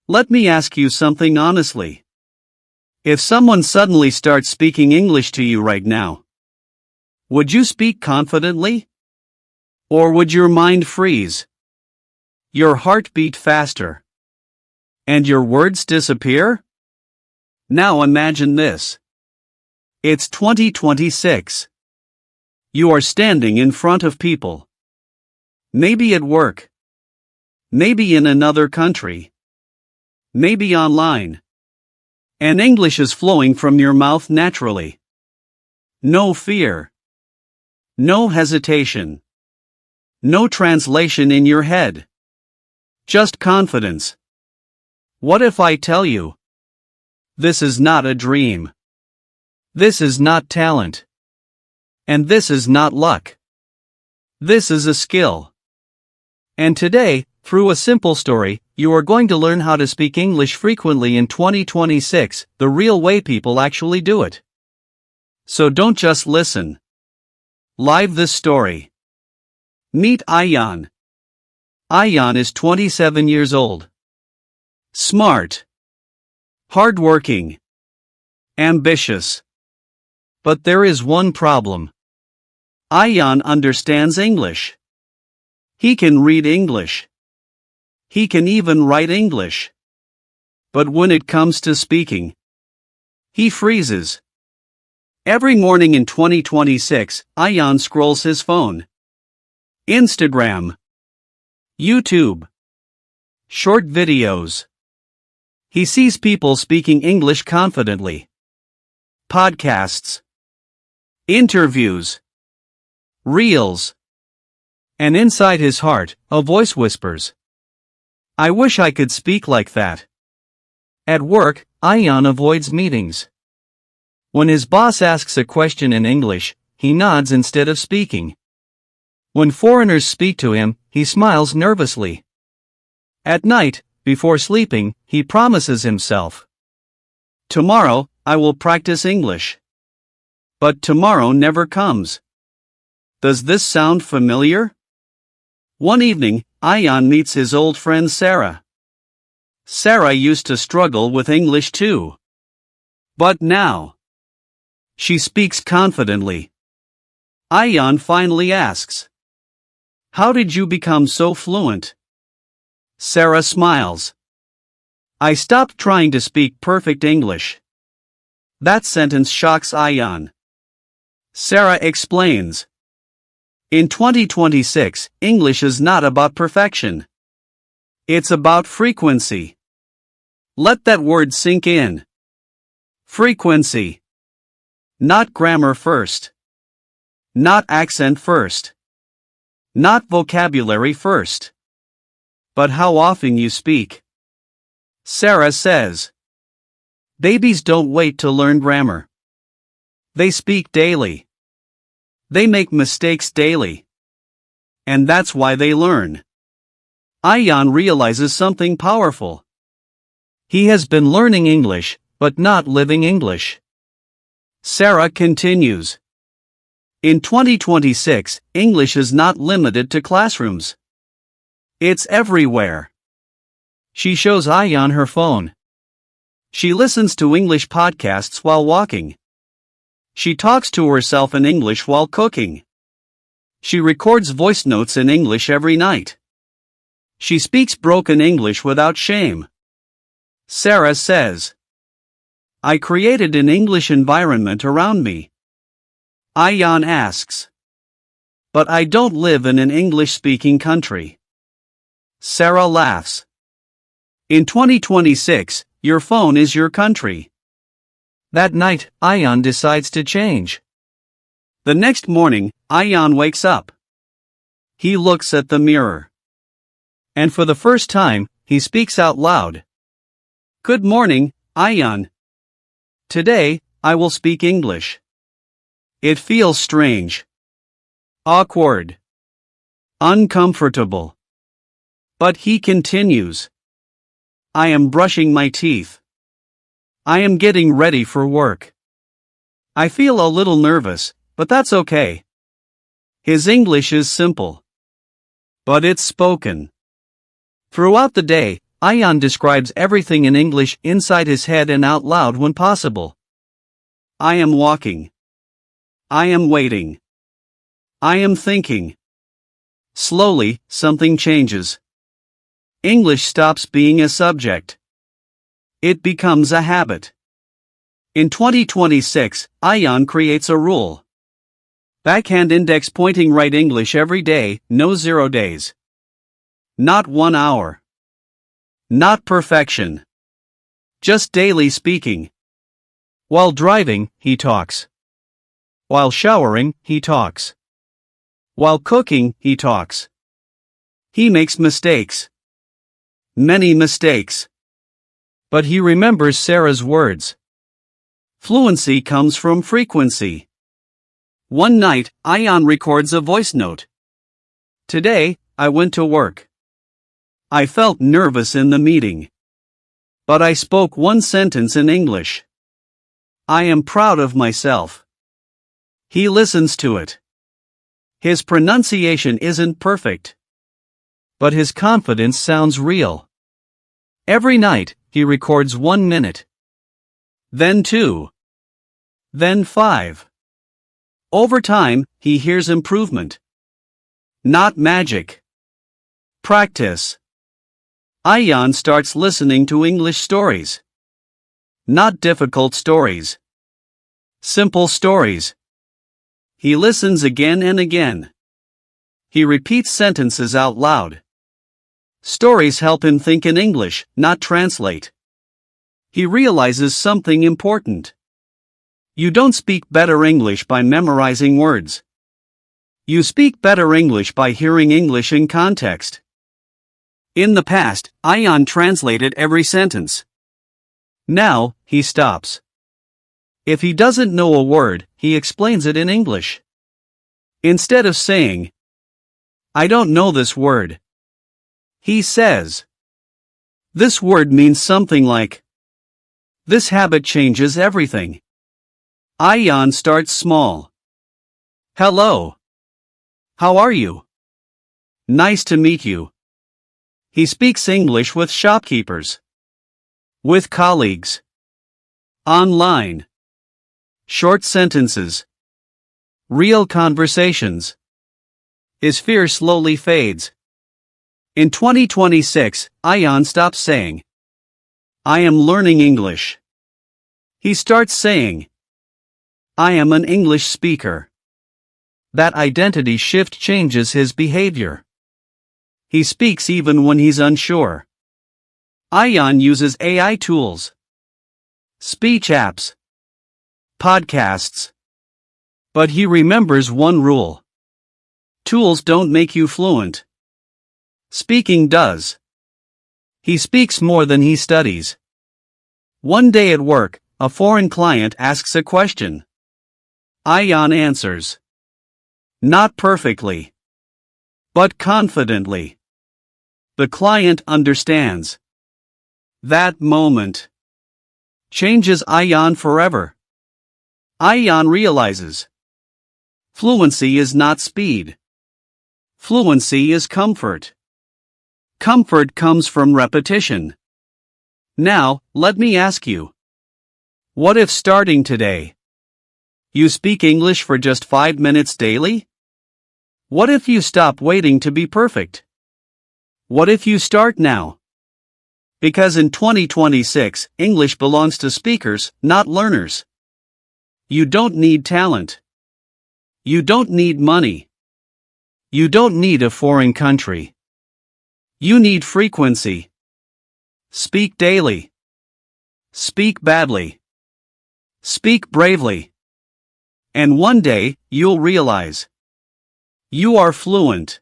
Let me ask you something honestly. If someone suddenly starts speaking English to you right now, would you speak confidently? Or would your mind freeze? Your heart beat faster? And your words disappear? Now imagine this. It's 2026. You are standing in front of people. Maybe at work. Maybe in another country. Maybe online. And English is flowing from your mouth naturally. No fear. No hesitation. No translation in your head. Just confidence. What if I tell you? This is not a dream. This is not talent. And this is not luck. This is a skill. And today, through a simple story, you are going to learn how to speak English frequently in 2026, the real way people actually do it. So don't just listen. Live this story. Meet Ayan. Ayan is 27 years old. Smart. Hardworking. Ambitious. But there is one problem. Ayan understands English. He can read English. He can even write English. But when it comes to speaking, he freezes. Every morning in 2026, Ayan scrolls his phone. Instagram. YouTube. Short videos. He sees people speaking English confidently. Podcasts. Interviews. Reels. And inside his heart, a voice whispers, I wish I could speak like that. At work, Ayan avoids meetings. When his boss asks a question in English, he nods instead of speaking. When foreigners speak to him, he smiles nervously. At night, before sleeping, he promises himself, tomorrow, I will practice English. But tomorrow never comes. Does this sound familiar? One evening, Ayan meets his old friend Sarah. Sarah used to struggle with English too. But now, she speaks confidently. Ayan finally asks, how did you become so fluent? Sarah smiles. I stopped trying to speak perfect English. That sentence shocks Ayan. Sarah explains. In 2026, English is not about perfection. It's about frequency. Let that word sink in. Frequency. Not grammar first. Not accent first. Not vocabulary first. But how often you speak. Sarah says. Babies don't wait to learn grammar. They speak daily. They make mistakes daily. And that's why they learn. Ayan realizes something powerful. He has been learning English, but not living English. Sarah continues. In 2026, English is not limited to classrooms. It's everywhere. She shows Ayan her phone. She listens to English podcasts while walking. She talks to herself in English while cooking. She records voice notes in English every night. She speaks broken English without shame. Sarah says, I created an English environment around me. Ayan asks, but I don't live in an English-speaking country. Sarah laughs. In 2026, your phone is your country. That night, Ayan decides to change. The next morning, Ayan wakes up. He looks at the mirror. And for the first time, he speaks out loud. Good morning, Ayan. Today, I will speak English. It feels strange. Awkward. Uncomfortable. But he continues. I am brushing my teeth. I am getting ready for work. I feel a little nervous, but that's okay. His English is simple. But it's spoken. Throughout the day, Ayan describes everything in English inside his head and out loud when possible. I am walking. I am waiting. I am thinking. Slowly, something changes. English stops being a subject. It becomes a habit. In 2026, Ayan creates a rule. Backhand index pointing right English every day, no 0 days. Not 1 hour. Not perfection. Just daily speaking. While driving, he talks. While showering, he talks. While cooking, he talks. He makes mistakes. Many mistakes. But he remembers Sarah's words. Fluency comes from frequency. One night, Ayan records a voice note. Today, I went to work. I felt nervous in the meeting. But I spoke one sentence in English. I am proud of myself. He listens to it. His pronunciation isn't perfect. But his confidence sounds real. Every night, he records 1 minute. Then 2. Then 5. Over time, he hears improvement. Not magic. Practice. Ayan starts listening to English stories. Not difficult stories. Simple stories. He listens again and again. He repeats sentences out loud. Stories help him think in English, not translate. He realizes something important. You don't speak better English by memorizing words. You speak better English by hearing English in context. In the past, Ayan translated every sentence. Now, he stops. If he doesn't know a word, he explains it in English. Instead of saying, I don't know this word, he says, this word means something like, this habit changes everything. Ayan starts small. Hello. How are you? Nice to meet you. He speaks English with shopkeepers. With colleagues. Online. Short sentences. Real conversations. His fear slowly fades. In 2026, Ayan stops saying, I am learning English. He starts saying, I am an English speaker. That identity shift changes his behavior. He speaks even when he's unsure. Ayan uses AI tools. Speech apps. Podcasts. But he remembers one rule. Tools don't make you fluent. Speaking does. He speaks more than he studies. One day at work, a foreign client asks a question. Ayan answers. Not perfectly. But confidently. The client understands. That moment changes Ayan forever. Ayan realizes. Fluency is not speed. Fluency is comfort. Comfort comes from repetition. Now, let me ask you. What if starting today, you speak English for just 5 minutes daily? What if you stop waiting to be perfect? What if you start now? Because in 2026, English belongs to speakers, not learners. You don't need talent. You don't need money. You don't need a foreign country. You need frequency. Speak daily. Speak badly. Speak bravely. And one day, you'll realize you are fluent.